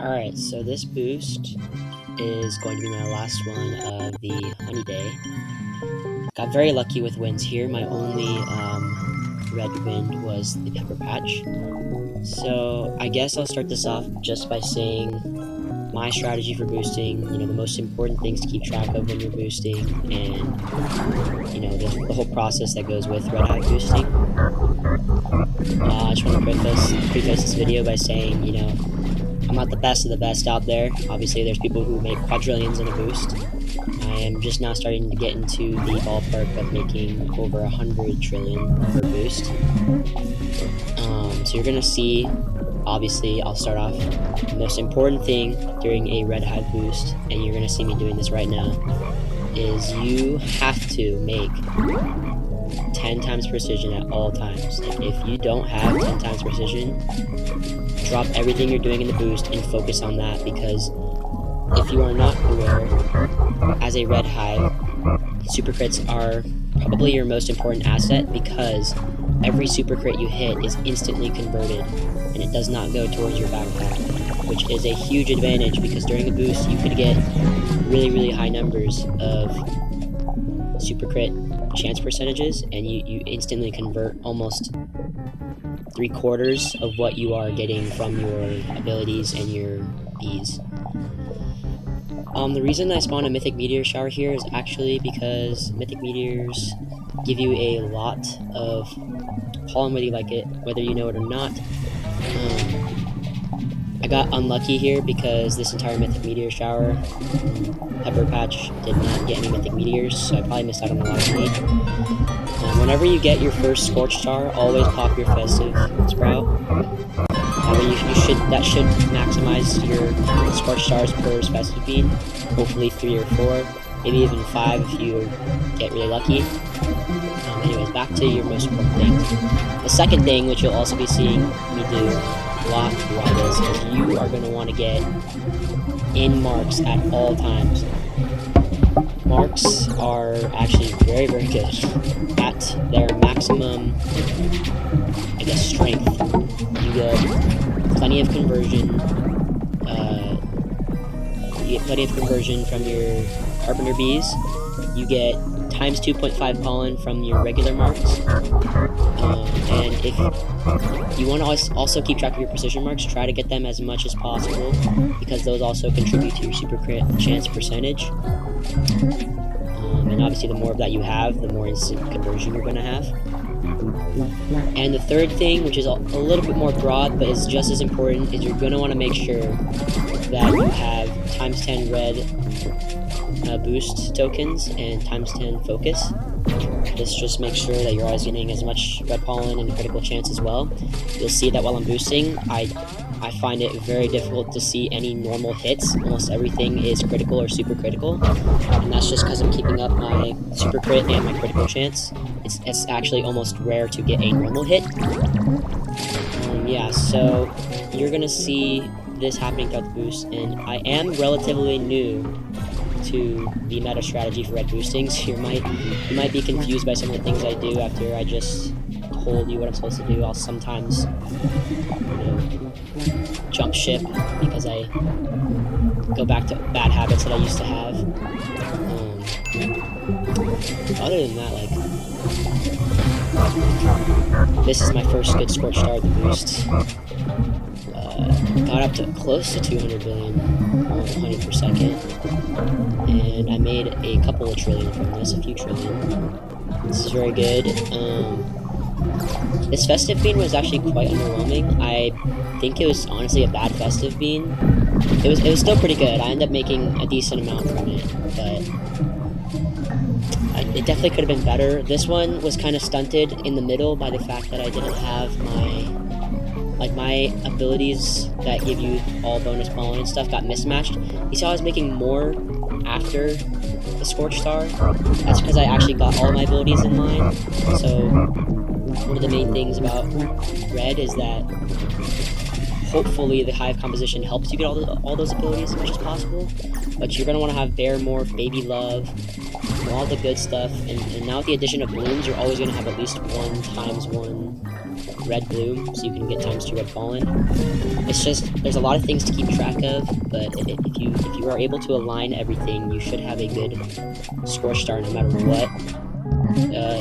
Alright, so this boost is going to be my last one of the Honeyday. Got very lucky with wins here. My only red win was the Pepper Patch. So I guess I'll start this off just by saying my strategy for boosting, the most important things to keep track of when you're boosting, and, the whole process that goes with Red Hive boosting. I just want to preface this video by saying, I'm not the best of the best out there. Obviously, there's people who make quadrillions in a boost. I am just now starting to get into the ballpark of making over 100 trillion per boost. So you're gonna see, obviously, I'll start off, the most important thing during a Red Hive boost, and you're gonna see me doing this right now, is you have to make 10 times precision at all times. If you don't have 10 times precision, drop everything you're doing in the boost and focus on that, because if you are not aware, as a Red Hive, super crits are probably your most important asset, because every super crit you hit is instantly converted and it does not go towards your backpack, which is a huge advantage, because during a boost you could get really high numbers of super crit chance percentages, and you instantly convert almost 3/4 of what you are getting from your abilities and your bees. The reason I spawned a Mythic Meteor Shower here is actually because Mythic Meteors give you a lot of pollen whether you like it, whether you know it or not. I got unlucky here because this entire Mythic Meteor Shower Pepper Patch did not get any Mythic Meteors, so I probably missed out on a lot of need. Whenever you get your first Scorch Star, always pop your Festive Sprout. That should maximize your Scorch Stars per Festive Bean. Hopefully 3 or 4, maybe even 5 if you get really lucky. Anyways, back to your most important things. The second thing, which you'll also be seeing me do a lot throughout this, is you are going to want to get in marks at all times. Marks are actually very good at their maximum, strength. You get plenty of conversion. From your Carpenter Bees. You get times 2.5 pollen from your regular marks. And if you want to also keep track of your precision marks, try to get them as much as possible, because those also contribute to your super crit chance percentage. And obviously the more of that you have, the more instant conversion you're going to have. And the third thing, which is a little bit more broad but is just as important, is you're going to want to make sure that you have times 10 red boost tokens and times 10 focus. This just makes sure that you're always getting as much red pollen and critical chance as well. You'll see that while I'm boosting, I find it very difficult to see any normal hits. Almost everything is critical or super critical, and that's just because I'm keeping up my super crit and my critical chance. It's actually almost rare to get a normal hit. Yeah, so you're gonna see this happening throughout the boost, and I am relatively new to the meta strategy for red boosting, so you might be confused by some of the things I do after I just told you what I'm supposed to do. I'll sometimes jump ship because I go back to bad habits that I used to have. Other than that, this is my first good Scorch Star at the boost. Got up to close to 200 billion honey per second, and I made a couple of trillion from this, a few trillion. This is very good. This Festive Bean was actually quite underwhelming. I think it was honestly a bad Festive Bean. It was still pretty good. I ended up making a decent amount from it, but it definitely could have been better. This one was kind of stunted in the middle by the fact that I didn't have my abilities that give you all bonus pollen and stuff got mismatched. You saw I was making more after the Scorch Star. That's because I actually got all my abilities in line. So one of the main things about Red is that hopefully the Hive composition helps you get all those abilities as much as possible. But you're going to want to have Bear Morph, Baby Love, all the good stuff. And now with the addition of Blooms, you're always going to have at least 1 times 1 red bloom, so you can get ×2 red pollen. It's just, there's a lot of things to keep track of, but if you are able to align everything, you should have a good score star no matter what.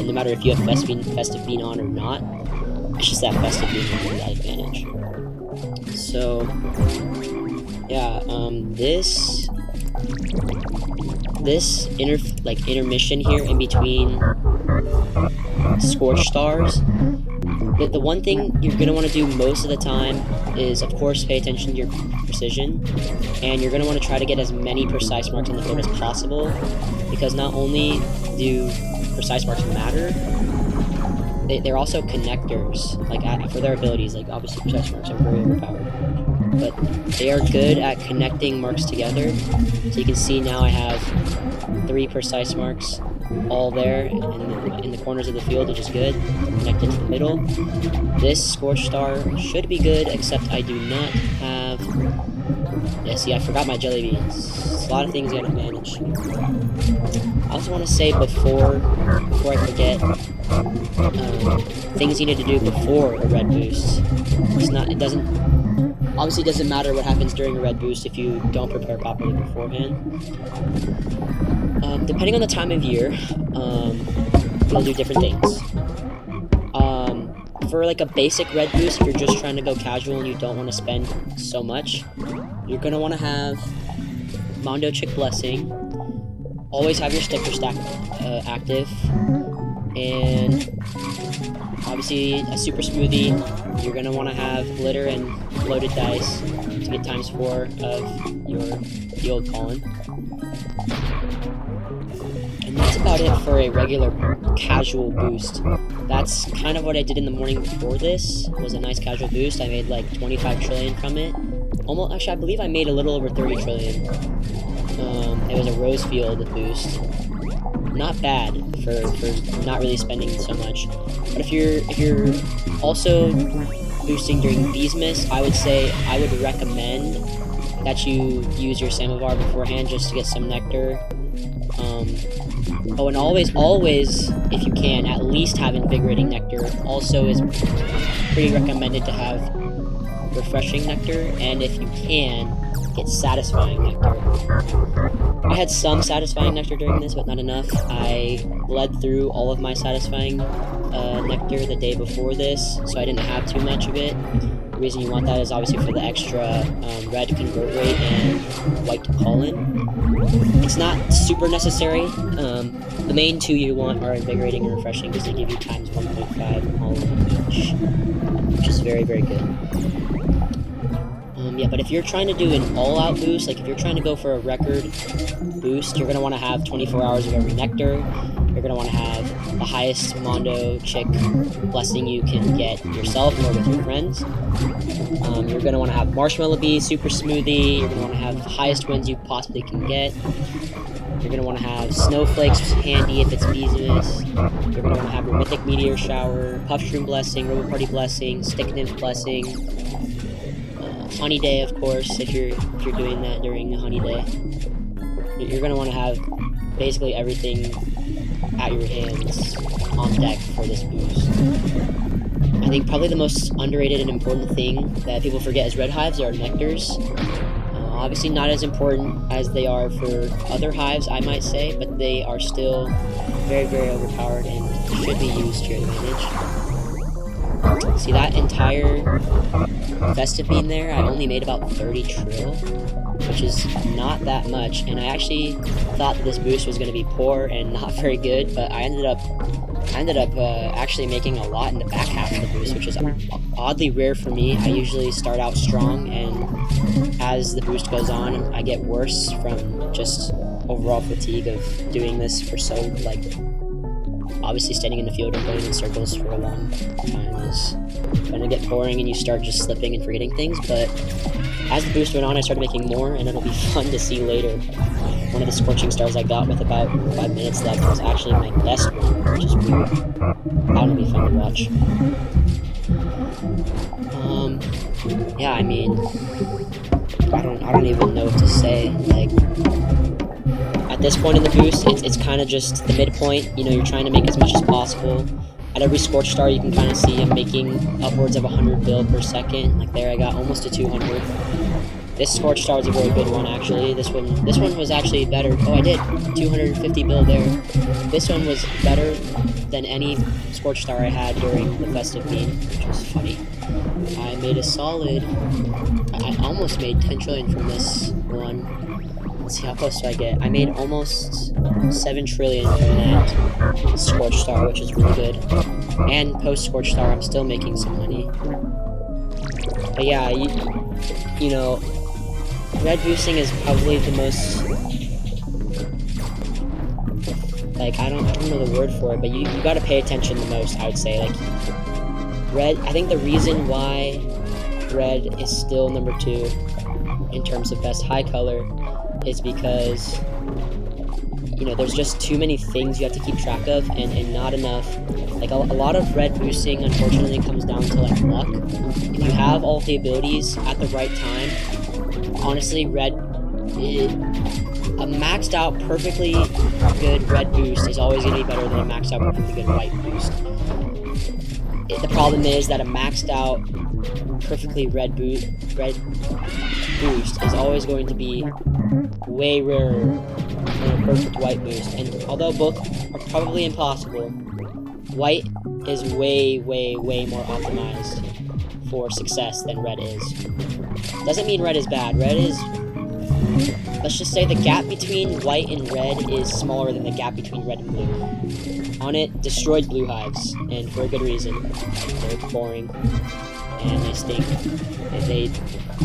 No matter if you have festive bean on or not. It's just that festive bean has that advantage. So yeah, this intermission here in between scorch stars, the one thing you're going to want to do most of the time is, of course, pay attention to your precision, and you're going to want to try to get as many precise marks on the field as possible, because not only do precise marks matter, they're also connectors, like for their abilities. Like, obviously precise marks are very overpowered, but they are good at connecting marks together. So you can see now I have 3 precise marks all there in the corners of the field, which is good, connected to the middle. This scorch star should be good, except I do not have... Yeah, see, I forgot my jelly beans. A lot of things I gotta manage. I also want to say before I forget, things you need to do before a red boost. Obviously it doesn't matter what happens during a red boost if you don't prepare properly beforehand. Depending on the time of year, you'll do different things. For like a basic red boost, if you're just trying to go casual and you don't want to spend so much, you're going to want to have Mondo Chick Blessing, always have your sticker stack active, and obviously a super smoothie. You're going to want to have glitter and loaded dice to get ×4 of your field pollen. And that's about it for a regular casual boost. That's kind of what I did in the morning before this, was a nice casual boost. I made like 25 trillion from it. Actually, I believe I made a little over 30 trillion. It was a rose field boost. Not bad for not really spending so much. But if you're also boosting during Beesmas, I would say I would recommend that you use your samovar beforehand just to get some nectar. Oh, and always, if you can, at least have invigorating nectar. Also is pretty recommended to have refreshing nectar, and if you can, get satisfying nectar. I had some satisfying nectar during this, but not enough. I bled through all of my satisfying nectar the day before this, so I didn't have too much of it. The reason you want that is obviously for the extra red convert rate and white pollen. It's not super necessary. The main 2 you want are invigorating and refreshing, because they give you ×1.5 pollen, which is very, very good. Yeah, but if you're trying to do an all-out boost, like if you're trying to go for a record boost, you're going to want to have 24 hours of every nectar. You're going to want to have the highest Mondo Chick Blessing you can get yourself or with your friends. You're going to want to have Marshmallow Bee, Super Smoothie. You're going to want to have the highest wins you possibly can get. You're going to want to have Snowflakes handy if it's Beesmas. You're going to want to have your Mythic Meteor Shower, Puffshroom Blessing, Robo Party Blessing, Stick Nymph Blessing, Honeyday, of course, if you're doing that during the Honeyday. You're going to want to have basically everything at your hands on deck for this boost. I think probably the most underrated and important thing that people forget is Red Hives are nectars. Obviously not as important as they are for other hives, I might say, but they are still very, very overpowered and should be used to your advantage. See that entire festive bean there? I only made about 30 trill, which is not that much, and I actually thought that this boost was going to be poor and not very good, but I ended up actually making a lot in the back half of the boost, which is oddly rare for me. I usually start out strong, and as the boost goes on, I get worse from just overall fatigue of doing this for so, obviously standing in the field and going in circles for a long time is going to get boring, and you start just slipping and forgetting things. But as the boost went on, I started making more, and it'll be fun to see later. One of the scorching stars I got with about 5 minutes left was actually my best one, which is weird. That'll be fun to watch. Yeah, I mean, I don't even know what to say. At this point in the boost, it's kind of just the midpoint. You're trying to make as much as possible. At every Scorch Star, you can kind of see I'm making upwards of 100 bill per second. Like there, I got almost to 200. This Scorch Star is a very good one, actually. This one was actually better. Oh, I did 250 bill there. This one was better than any Scorch Star I had during the festive bean, which was funny. I made a solid. I almost made 10 trillion from this one. Let's see how close do I get. I made almost 7 trillion from that Scorch Star, which is really good. And post Scorch Star, I'm still making some money. But yeah, you know, red boosting is probably the most, like, I don't know the word for it, but you gotta pay attention the most, I would say. Like, red, I think the reason why red is still number 2 in terms of best high color is because, you know, there's just too many things you have to keep track of, and not enough. Like, a lot of red boosting, unfortunately, comes down to, like, luck. If you have all the abilities at the right time, honestly, red, a maxed out perfectly good red boost is always going to be better than a maxed out perfectly good white boost. The problem is that a maxed out perfectly red boost is always going to be way rarer than a perfect white boost. And although both are probably impossible, white is way more optimized for success than red is. Doesn't mean red is bad. Red is, let's just say the gap between white and red is smaller than the gap between red and blue. On it, destroyed blue hives, and for a good reason. They're boring, and they stink. They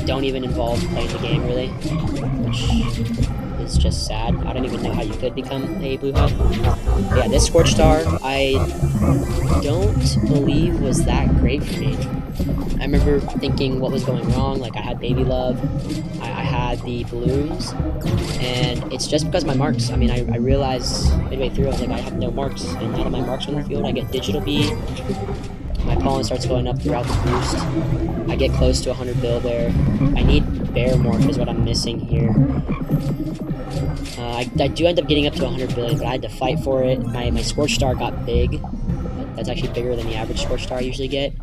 don't even involve playing the game, really, which is just sad. I don't even know how you could become a blue hive. But yeah, this Scorch Star, I don't believe was that great for me. I remember thinking what was going wrong. Like, I had Baby Love, I had the balloons, and it's just because my marks. I mean, I realized midway through, I was like, I have no marks, and now that my marks are on the field, I get Digital Bee, my pollen starts going up throughout the boost, I get close to 100 bill there. I need Bear Morph is what I'm missing here. I do end up getting up to 100 billion, but I had to fight for it. My Scorch Star got big. That's actually bigger than the average Scorch Star I usually get.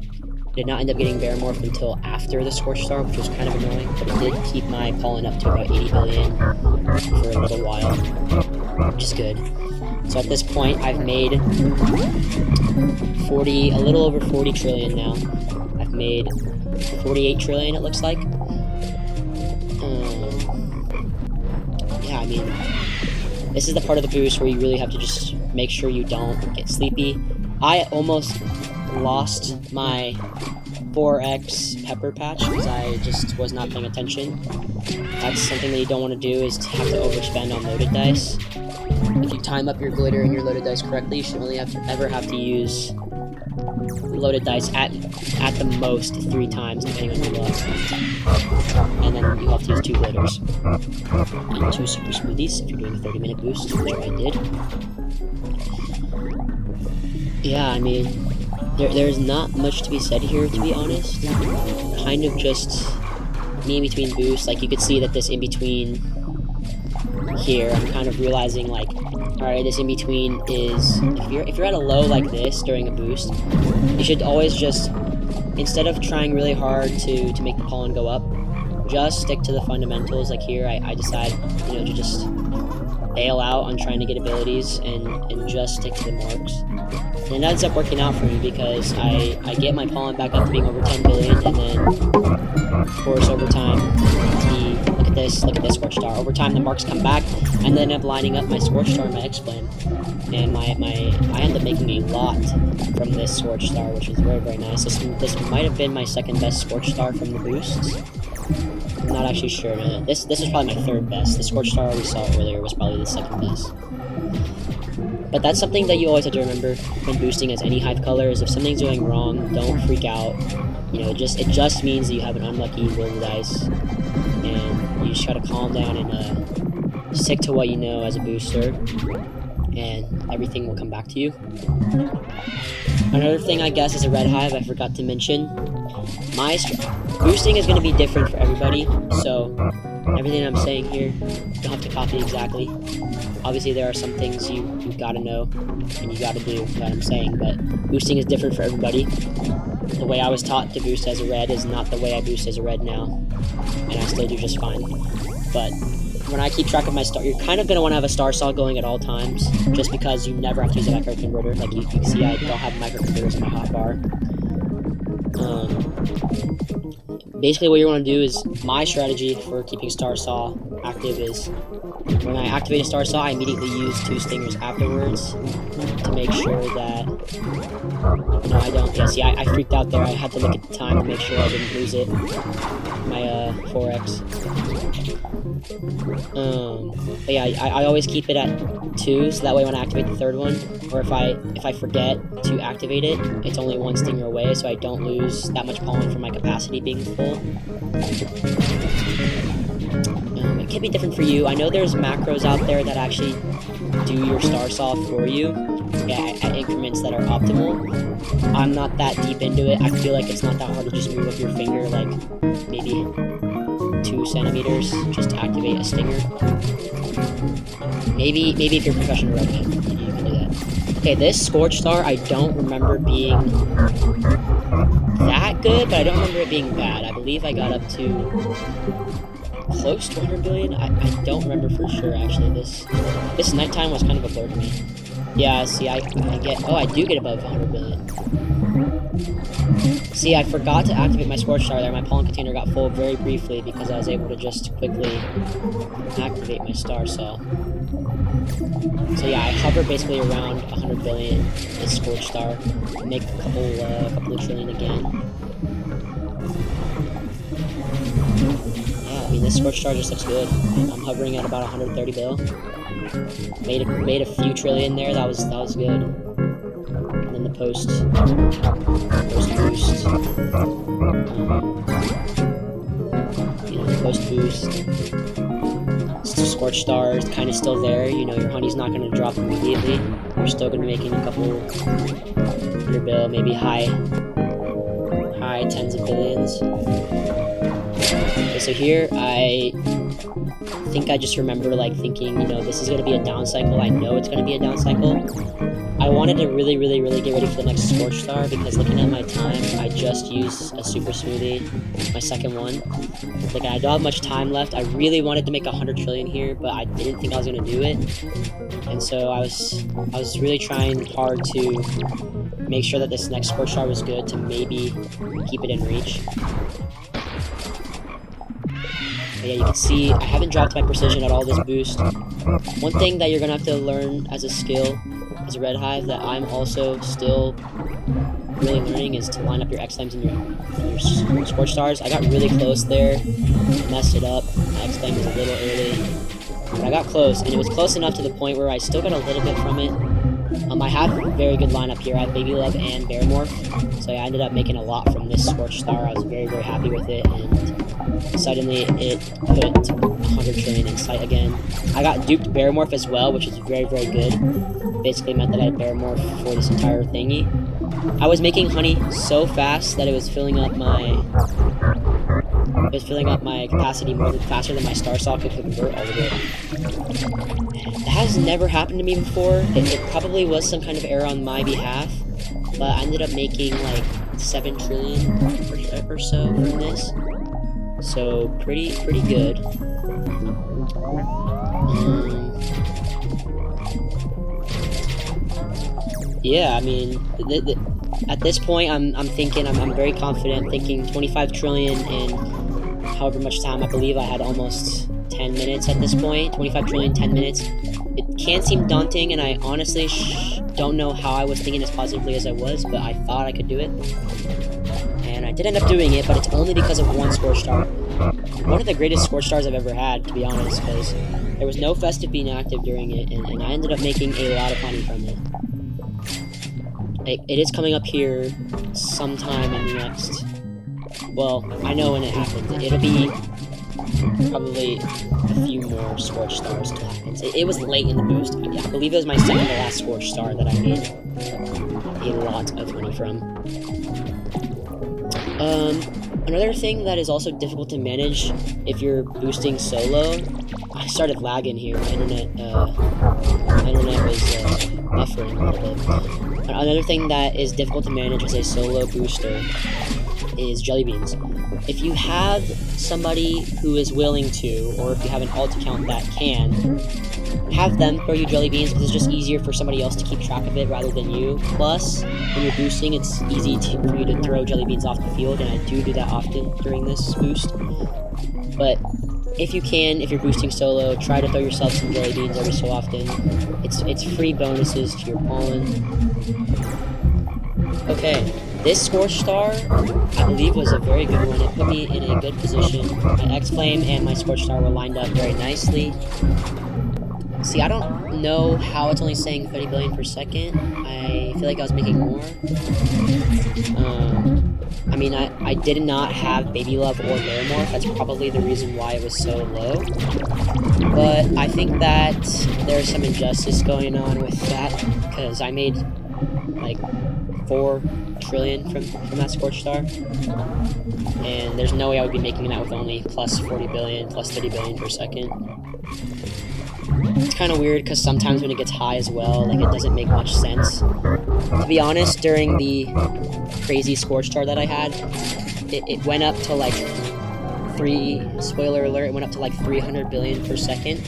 Did not end up getting Bear Morph until after the Scorch Star, which was kind of annoying, but it did keep my pollen up to about 80 billion for a little while, which is good. So at this point, I've made a little over 40 trillion now. I've made 48 trillion, it looks like. Yeah, I mean, this is the part of the boost where you really have to just make sure you don't get sleepy. I almost lost my 4x pepper patch because I just was not paying attention. That's something that you don't want to do, is to have to overspend on loaded dice. If you time up your glitter and your loaded dice correctly, you should only ever have to use loaded dice at the most 3 times, depending on your luck. And then you have to use 2 glitters and 2 super smoothies if you're doing a 30-minute boost, which I did. Yeah, I mean, there's not much to be said here, to be honest. Kind of just me in between boosts. Like, you could see that this in between here, I'm kind of realizing, like, alright, this in between is, if you're at a low like this during a boost, you should always just, instead of trying really hard to make the pollen go up, just stick to the fundamentals. Like here, I decide, you know, to just bail out on trying to get abilities and just stick to the marks. And it ends up working out for me because I get my pollen back up to being over 10 billion, and then, of course, over time, look at this Scorch Star. Over time, the marks come back, and then end up lining up my Scorch Star and my X-Plan. And I end up making a lot from this Scorch Star, which is very nice. This might have been my second best Scorch Star from the boosts. I'm not actually sure. This is probably my third best. The Scorch Star we saw earlier was probably the second best. But that's something that you always have to remember when boosting as any hive color, is if something's going wrong, don't freak out. You know, it just means that you have an unlucky roll of dice, and you just try to calm down and stick to what you know as a booster, and everything will come back to you. Another thing, I guess, as a Red Hive I forgot to mention Boosting is going to be different for everybody, so everything I'm saying here, you don't have to copy exactly. Obviously, there are some things you gotta know and you gotta do that I'm saying, but boosting is different for everybody. The way I was taught to boost as a red is not the way I boost as a red now, and I still do just fine. But when I keep track of my star, you're kind of going to want to have a star saw going at all times, just because you never have to use a microconverter. Like you can see, I don't have microconverters in my hotbar. Basically what you want to do is, my strategy for keeping star saw active is, when I activate a star saw, I immediately use 2 stingers afterwards to make sure that, no, I don't, yeah, see, I freaked out there. I had to look at the time to make sure I didn't lose it, my 4x. But yeah, I always keep it at 2, so that way when I activate the third one, or if I forget to activate it, it's only 1 stinger away, so I don't lose that much pollen from my capacity being full. It can be different for you. I know there's macros out there that actually do your star saw for you, at increments that are optimal. I'm not that deep into it. I feel like it's not that hard to just move up your finger, like maybe 2 centimeters just to activate a stinger. Maybe if you're a professional red man, you can do that. Okay, this Scorch Star I don't remember being that good, but I don't remember it being bad. I believe I got up to close to 100 billion. I don't remember for sure actually. This nighttime was kind of a blur to me. Yeah, see, I do get above 100 billion. See, I forgot to activate my Scorch Star there. My pollen container got full very briefly because I was able to just quickly activate my star saw. So yeah, I hover basically around 100 billion this Scorch Star. Make a couple of trillion again. Yeah, I mean, this Scorch Star just looks good. I'm hovering at about 130 bill. Made a few trillion there. That was good. And then the post boost. The post boost. Scorch Star is kind of still there. Your honey's not going to drop immediately. You're still going to be making a couple 100 bill, maybe high tens of billions. Okay, so here I think I just remember thinking, this is going to be a down cycle. I know it's going to be a down cycle. I wanted to really get ready for the next Scorch Star because looking at my time, I just used a super smoothie, my second one. I don't have much time left. I really wanted to make 100 trillion here, but I didn't think I was going to do it. And so I was really trying hard to make sure that this next Scorch Star was good to maybe keep it in reach. But yeah, you can see I haven't dropped my precision at all this boost. One thing that you're going to have to learn as a skill, as a Red Hive, that I'm also still really learning is to line up your X-Flames and your Scorch Stars. I got really close there, messed it up. My X-Flame was a little early, but I got close, and it was close enough to the point where I still got a little bit from it. I have a very good lineup here. I have Baby Love and Bear Morph, so I ended up making a lot from this Scorch Star. I was very happy with it, and suddenly it put 100 trillion in sight again. I got duped Bear Morph as well, which is very good. Basically meant that I had Bear Morph for this entire thingy. I was making honey so fast that it was filling up my capacity faster than my star saw could convert all of it. That has never happened to me before. It probably was some kind of error on my behalf, but I ended up making 7 trillion or so from this. So pretty good. Yeah, I mean, at this point, I'm thinking, I'm very confident, thinking 25 trillion in however much time. I believe I had almost 10 minutes at this point. 25 trillion, 10 minutes. It can seem daunting, and I honestly don't know how I was thinking as positively as I was, but I thought I could do it. And I did end up doing it, but it's only because of one Scorch Star. One of the greatest Scorch Stars I've ever had, to be honest, because there was no festive being active during it, and I ended up making a lot of honey from it. It is coming up here sometime in the next... Well, I know when it happens. It'll be probably a few more Scorch Stars till it happens. It was late in the boost. I believe it was my second to last Scorch Star that I made a lot of honey from. Another thing that is also difficult to manage if you're boosting solo. I started lagging here. My internet was buffering a little bit. Another thing that is difficult to manage as a solo booster is jelly beans. If you have somebody who is willing to, or if you have an alt account that can, have them throw you jelly beans, because it's just easier for somebody else to keep track of it rather than you. Plus, when you're boosting, it's easy for you to throw jelly beans off the field, and I do that often during this boost. But if you can, if you're boosting solo, try to throw yourself some jelly beans every so often. It's free bonuses to your pollen. Okay, this Scorch Star, I believe, was a very good one. It put me in a good position. My X-Flame and my Scorch Star were lined up very nicely. See, I don't know how it's only saying 30 billion per second. I feel like I was making more. I mean, I did not have Baby Love or Larimorph. That's probably the reason why it was so low. But I think that there's some injustice going on with that, because I made like 4 trillion from that Scorch Star. And there's no way I would be making that with only plus 40 billion, plus 30 billion per second. It's kind of weird because sometimes when it gets high as well, like, it doesn't make much sense. To be honest, during the crazy Scorch Star that I had, it went up to like spoiler alert, it went up to like 300 billion per second.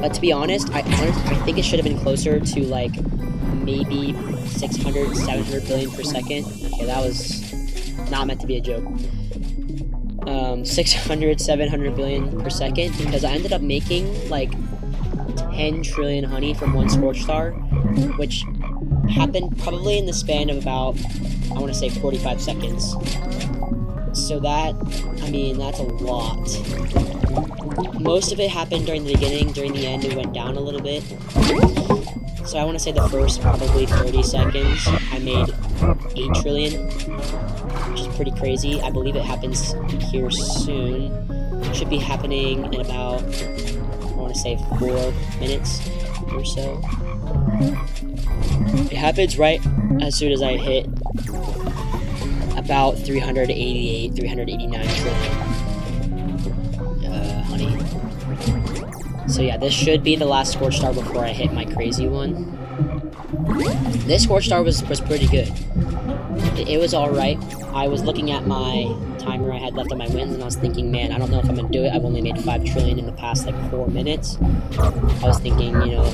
But to be honest, I think it should have been closer to like maybe 600, 700 billion per second. Okay, that was not meant to be a joke. 600, 700 billion per second, because I ended up making like 10 trillion honey from one Scorch Star, which happened probably in the span of about, I want to say, 45 seconds. So that, I mean, that's a lot. Most of it happened during the beginning. During the end, it went down a little bit. So I want to say the first probably 30 seconds, I made 8 trillion, which is pretty crazy. I believe it happens here soon. It should be happening in about, I want to say, 4 minutes or so. It happens right as soon as I hit about 388, 389 trillion honey. So yeah, this should be the last Scorch Star before I hit my crazy one. This Scorch Star was pretty good. It was alright. I was looking at my timer I had left on my wins, and I was thinking, man, I don't know if I'm going to do it. I've only made 5 trillion in the past, like, 4 minutes. I was thinking, you know,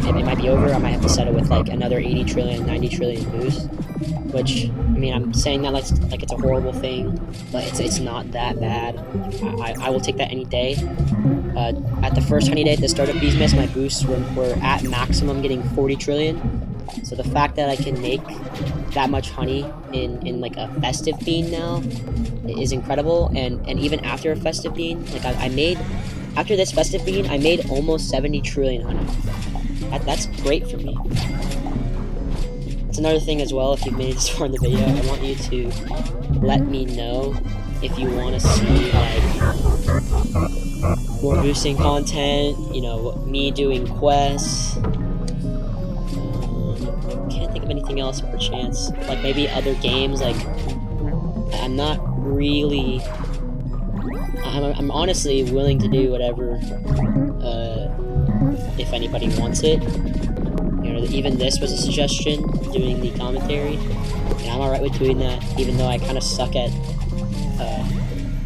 it might be over. I might have to settle with, like, another 80 trillion, 90 trillion boost. Which, I mean, I'm saying that like it's a horrible thing, but it's not that bad. I will take that any day. At the first Honeyday, at the start of Beesmas, my boosts were at maximum getting 40 trillion. So the fact that I can make that much honey in like a festive bean now is incredible. And even after a festive bean, like I made, after this festive bean, I made almost 70 trillion honey. That's great for me. It's another thing as well, if you've made it this far in the video, I want you to let me know if you want to see like more boosting content, you know, me doing quests. Can't think of anything else per chance. Like maybe other games. Like I'm not really. I'm honestly willing to do whatever. If anybody wants it. You know, even this was a suggestion, doing the commentary, and I'm alright with doing that, even though I kind of suck at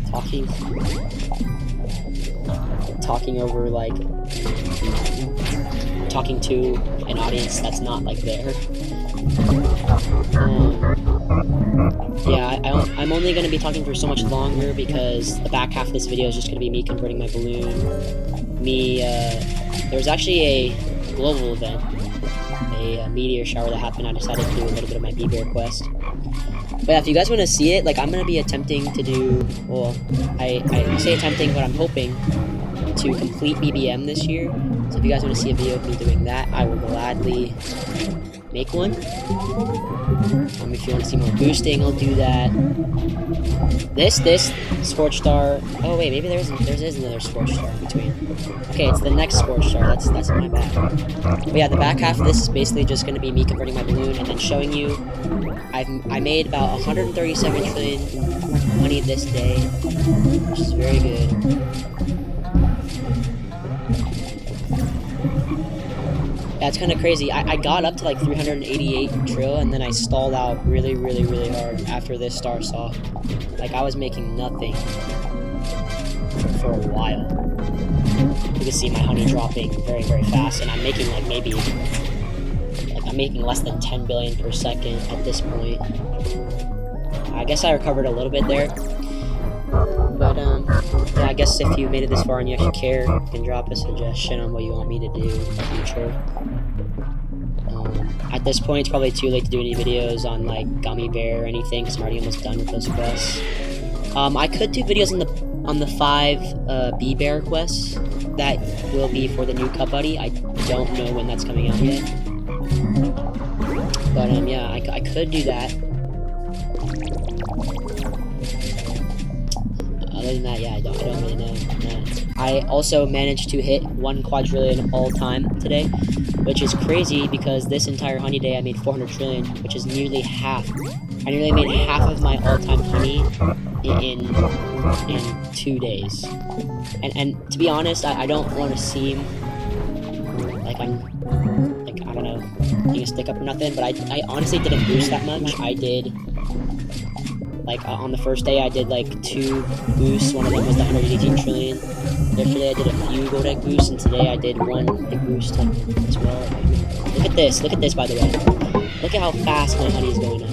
talking over, like, talking to an audience that's not, like, there. Yeah, I'm only going to be talking for so much longer, because the back half of this video is just going to be me converting my balloon. There was actually a global event, a meteor shower that happened. I decided to do a little bit of my B-Bear quest. But yeah, if you guys want to see it, like, I'm going to be attempting to do, well, I say attempting, but I'm hoping to complete BBM this year. So if you guys want to see a video of me doing that, I will gladly make one. If you want to see more boosting, I'll do that. This Scorch Star. Oh wait, maybe there is another Scorch Star in between. Okay, it's the next Scorch Star. That's in my bag. But yeah, the back half of this is basically just going to be me converting my balloon and then showing you. I made about 137 trillion money this day, which is very good. Yeah, it's kind of crazy. I got up to like 388 trill, and then I stalled out really hard after this star saw. Like, I was making nothing for a while. You can see my honey dropping very fast, and I'm making like maybe, like I'm making less than 10 billion per second at this point. I guess I recovered a little bit there. But, yeah, I guess if you made it this far and you actually care, you can drop a suggestion on what you want me to do in the future. At this point, it's probably too late to do any videos on, like, Gummy Bear or anything, because I'm already almost done with those quests. I could do videos on the 5 Bee Bear quests that will be for the new Cup Buddy. I don't know when that's coming out yet. But, yeah, I could do that. Other than that, yeah, I don't really know. No. I also managed to hit 1 quadrillion all time today, which is crazy because this entire honey day I made 400 trillion, which is nearly half. I nearly made half of my all-time honey in 2 days. And to be honest, I don't want to seem like I'm, like, I don't know, being a stick-up or nothing, but I honestly didn't boost that much. I did... Like, on the first day, I did, like, 2 boosts. One of them was the 118 trillion. Yesterday, I did a few gold egg boosts, and today I did 1 big boost as well. Look at this, by the way. Look at how fast my honey is going up.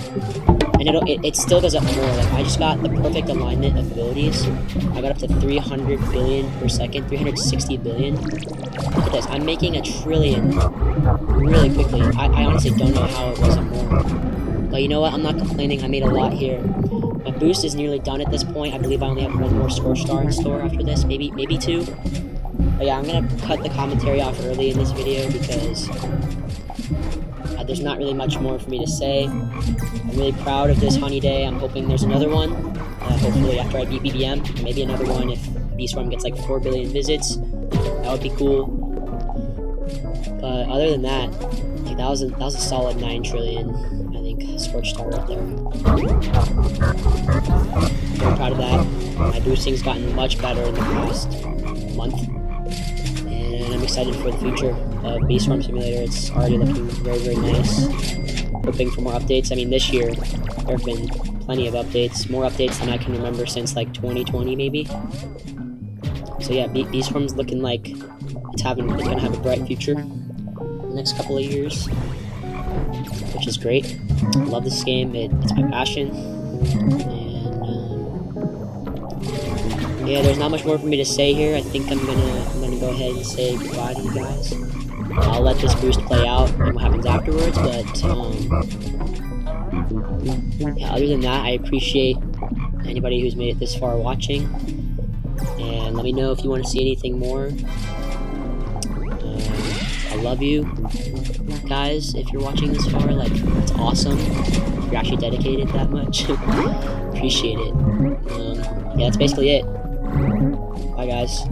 And it still goes up more. Like, I just got the perfect alignment of abilities. I got up to 300 billion per second, 360 billion. Look at this, I'm making 1 trillion really quickly. I honestly don't know how it wasn't more. But you know what, I'm not complaining, I made a lot here. My boost is nearly done at this point. I believe I only have 1 more Scorch Star in store after this, maybe 2. But yeah, I'm gonna cut the commentary off early in this video because there's not really much more for me to say. I'm really proud of this honey day. I'm hoping there's another one. Hopefully after I beat BBM, maybe another one if Beastworm gets like 4 billion visits. That would be cool. But other than that, like that was a solid 9 trillion. Scorch Star right there. Very proud of that. My boosting's gotten much better in the past month. And I'm excited for the future of Beastworm Simulator. It's already looking very nice. Hoping for more updates. I mean, this year, there have been plenty of updates. More updates than I can remember since, like, 2020, maybe. So yeah, Beastworm's looking like it's gonna have a bright future in the next couple of years, which is great. I love this game. It's my passion. And yeah, there's not much more for me to say here. I think I'm gonna go ahead and say goodbye to you guys. I'll let this boost play out and what happens afterwards. But yeah, other than that, I appreciate anybody who's made it this far watching. And let me know if you want to see anything more. I love you guys. If you're watching this far, like, it's awesome. If you're actually dedicated that much, appreciate it. Yeah, that's basically it. Bye, guys.